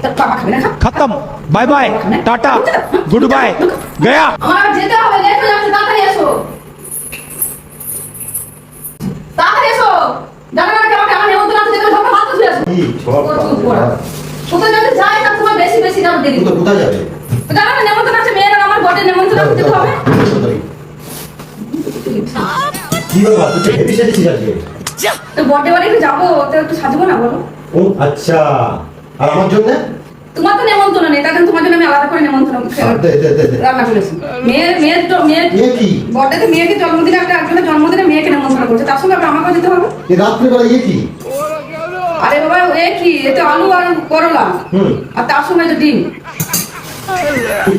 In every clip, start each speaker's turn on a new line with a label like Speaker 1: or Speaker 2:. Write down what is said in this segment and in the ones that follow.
Speaker 1: তোর বাবা খাবে না খা
Speaker 2: खत्म bye bye tata good bye गया
Speaker 1: আমার যেতে হবে লেট হয়ে যাচ্ছে তাড়াতাড়ি এসো তাড়াতাড়ি এসো জানো না কেমন আমার নেমন্তন্ন আছে যেতে সব হাত ধুয়ে আসো কোথায় যাতে যাই না তোমার বেশি বেশি যাও দেরি
Speaker 3: কোথায় যাবে
Speaker 1: জানো না নেমন্তন্ন আছে মেয়েরা আমার বটে নেমন্তন্ন আছে যেতে হবে
Speaker 3: কি বাবা তুই হেভি সেজেছিস আজকে
Speaker 1: তো বটে বাড়ি একটু যাবো তো একটু সাজবো না বলো
Speaker 3: ও আচ্ছা আর আমার জন্য
Speaker 1: তোমার তো নেমন্তন্ন নেই তার জন্য তোমার জন্য আমি আলাদা করে নেমন্তন্ন রান্না করেছি মেয়ের
Speaker 3: কি
Speaker 1: বটেতে মেয়েকে জন্মদিনে একজনের জন্মদিনে মেয়েকে নেমন্তন্ন করছে তার সঙ্গে আবার আমাকেও যেতে হবে
Speaker 3: এই রাত্রিবেলা কি
Speaker 1: আরে বাবা এ কি এতে আলু আর করলা আর তার সঙ্গে যে ডিম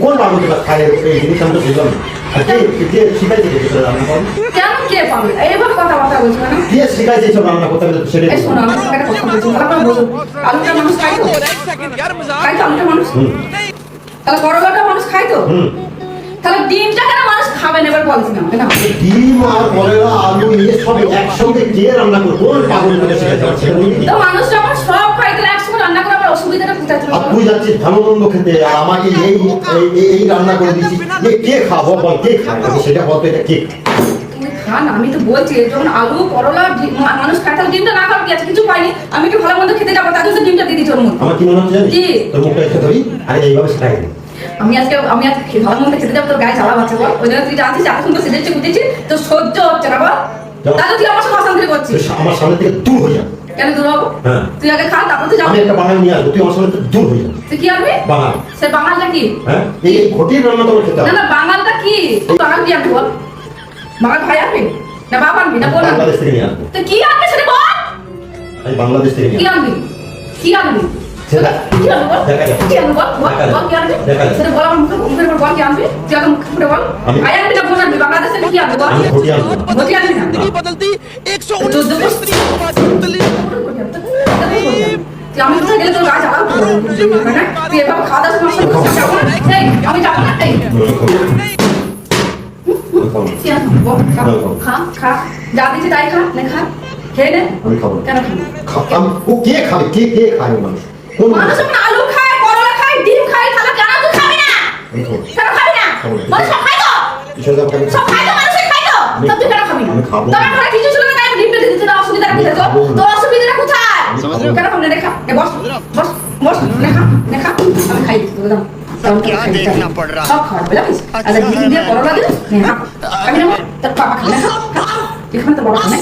Speaker 3: কোন বাবুটা খায় এই জিনিস আমি তো বুঝলাম আজকে কে শিখাইছে যে রান্না করো
Speaker 1: কেন কে পাবে এইভাবে কথাবার্তা বলছো না
Speaker 3: কে শিখাইছে সব রান্না করতে হবে সেটা
Speaker 1: এই শোনো আমার সঙ্গে একটা কথা বলছি ভালো করে বলো আলুটা মানুষ খায় তো খায় তো আলুটা মানুষ তাহলে করলাটা মানুষ খায় তো তাহলে ডিমটা কেন মানুষ খাবে না এবার বলছি না কেন
Speaker 3: ডিম আর করলা আলু নিয়ে সব একসঙ্গে কে রান্না করবে কোন পাগল করে শিখাইছে
Speaker 1: তো মানুষ যখন সব খায় তাহলে একসঙ্গে রান্না করার অসুবিধাটা কোথায়
Speaker 3: আর তুই যাচ্ছিস ভালো মন্দ খেতে আর আমাকে এই রান্না করে দিচ্ছিস কে খাবো বল কে খায় সেটা বলতো এটা কে
Speaker 1: খান আমি তো বলছি যখন আলু করলা মানুষ খায় তাহলে ডিমটা না খাওয়ার কি আছে কিছু পাইনি আমি একটু ভালো মন্দ খেতে যাবো তার জন্য ডিমটা দিয়ে দিচ্ছি ওর মধ্যে
Speaker 3: আমার কি মনে হচ্ছে
Speaker 1: কি
Speaker 3: তোর মুখটা একটু ধরি আরে এইভাবে শেখাই দে
Speaker 1: আমি আজকে ভালো মন্দ খেতে যাবো তোর গায়ে জ্বালা বাচ্চা বল ওই জন্য তুই জানছিস এত সুন্দর সেজেছে গুটেছি তো সহ্য হচ্ছে না বল তাহলে তুই আমার সাথে অশান্তি করছিস
Speaker 3: আমার সামনে থেকে দূর হয়ে যা
Speaker 1: কেন দূর হবো তুই আগে খা তারপর তুই যাবি
Speaker 3: আমি একটা বাঙালি নিয়ে আসবো তুই আমার সামনে থেকে দূর হয়ে যা
Speaker 1: তুই কি আনবি
Speaker 3: বাঙাল
Speaker 1: সে বাঙালটা কি
Speaker 3: হ্যাঁ এই ঘটির রান্না তোমার খেতে
Speaker 1: না না বাঙালটা কি বাঙাল কি আনবি বল বাঙাল ভাই আনবি না বাবা আনবি না বোন আনবি
Speaker 3: বাংলাদেশ থেকে নিয়ে আসবো
Speaker 1: তো কি আনবি সেটা বল
Speaker 3: আমি বাংলাদেশ থেকে নিয়ে
Speaker 1: কি আনবি কি আনবি
Speaker 3: সেটা
Speaker 1: কি আনবি বল
Speaker 3: দেখা যাবে
Speaker 1: কি আনবি বল বল কি আনবি সেটা বল আমার মুখের উপর বল কি আনবি তুই আগে মুখে ফুটে বল ভাই আনবি না বোন আনবি বাংলাদেশ থেকে কি আনবি বল
Speaker 3: আমি ঘটি আনবো
Speaker 1: ঘটি আনবি না
Speaker 4: बदलती 119
Speaker 1: তুই আমি কোথায় গেলে তোর গাছ আলাদা তুই এভাবে খাওয়া দাওয়া সমস্যা আমি যাবো না খা খা যা দিচ্ছি তাই খা নে খা খেয়ে নে
Speaker 3: আমি খাবো
Speaker 1: কেন খাবো
Speaker 3: ও কে খাবে কে খায় মানুষ কোন
Speaker 1: মানুষ যখন আলু খায় করলা খায় ডিম খায় তাহলে কেন তুই খাবি না কেন খাবি না মানুষ সব খায় তো সব খায় তো মানুষ খায় তো তো তুই কেন খাবি না তোর ঘরে কিছু ছিল না তাই ডিমটা দিতে না অসুবিধা কোথায় তো তোর অসুবিধাটা কোথায় কেন খাবি না দেখা বস বস বস দেখা আমি খাই তোকে দাও
Speaker 4: क्या देखना पड़ रहा
Speaker 1: सब खाओ बोला किस अगर दिल दिया करो लगे नहीं हाँ अभी ना तब पापा खाना खा दिखा तो बड़ा खाना